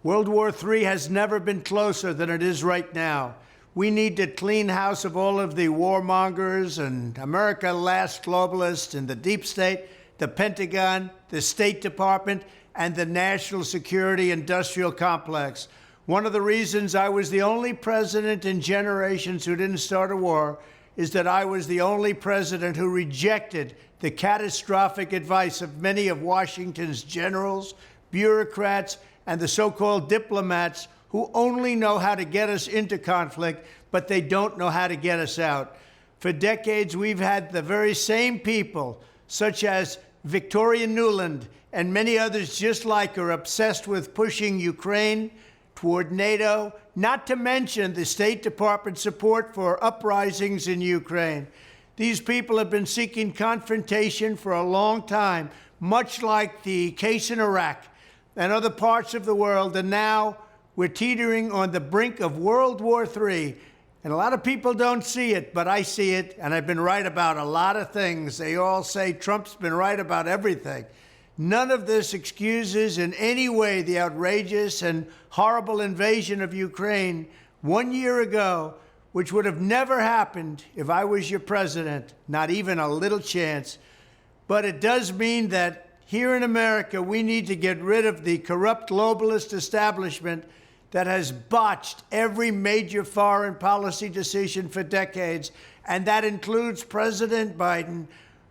World War III has never been closer than it is right now. We need to clean house of all of the warmongers and America last globalists in the deep state, the Pentagon, the State Department, and the national security industrial complex. One of the reasons I was the only president in generations who didn't start a war is that I was the only president who rejected the catastrophic advice of many of Washington's generals, bureaucrats, and the so-called diplomats who only know how to get us into conflict, but they don't know how to get us out. For decades, we've had the very same people, such as Victoria Nuland and many others just like her, obsessed with pushing Ukraine toward NATO, not to mention the State Department support for uprisings in Ukraine. These people have been seeking confrontation for a long time, much like the case in Iraq and other parts of the world, and now we're teetering on the brink of World War III. And a lot of people don't see it, but I see it, and I've been right about a lot of things. They all say Trump's been right about everything. None of this excuses in any way the outrageous and horrible invasion of Ukraine 1 year ago, which would have never happened if I was your president, not even a little chance. But it does mean that here in America, we need to get rid of the corrupt globalist establishment that has botched every major foreign policy decision for decades, and that includes President Biden,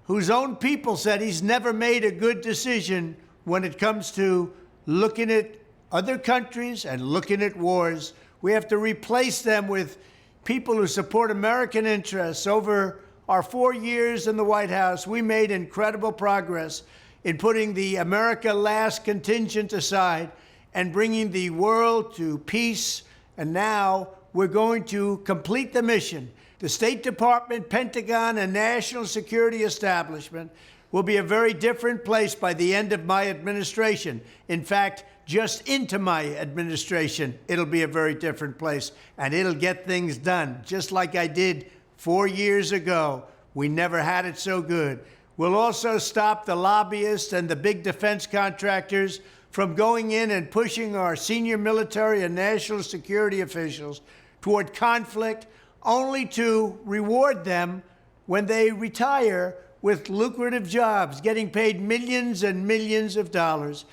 whose own people said he's never made a good decision when it comes to looking at other countries and looking at wars. We have to replace them with people who support American interests. Over our 4 years in the White House, we made incredible progress in putting the America last contingent aside and bringing the world to peace. And now we're going to complete the mission. The State Department, Pentagon, and national security establishment will be a very different place by the end of my administration. In fact, just into my administration, it'll be a very different place, and it'll get things done, just like I did 4 years ago. We never had it so good. We'll also stop the lobbyists and the big defense contractors from going in and pushing our senior military and national security officials toward conflict, only to reward them when they retire with lucrative jobs, getting paid millions and millions of dollars.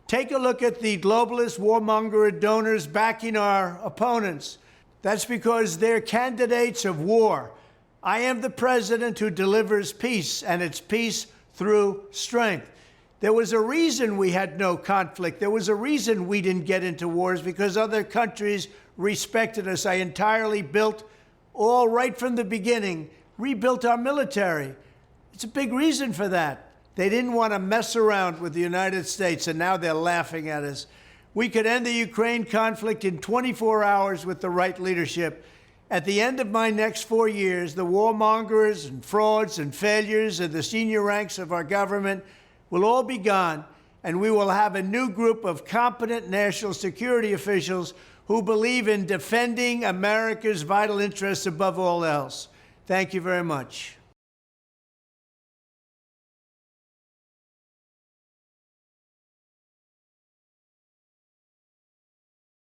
Take a look at the globalist warmonger donors backing our opponents. That's because they're candidates of war. I am the president who delivers peace, and it's peace through strength. There was a reason we had no conflict. There was a reason we didn't get into wars, because other countries respected us. I entirely built, all right from the beginning, rebuilt our military. It's a big reason for that. They didn't want to mess around with the United States, and now they're laughing at us. We could end the Ukraine conflict in 24 hours with the right leadership. At the end of my next 4 years, the warmongers and frauds and failures in the senior ranks of our government will all be gone, and we will have a new group of competent national security officials who believe in defending America's vital interests above all else. Thank you very much.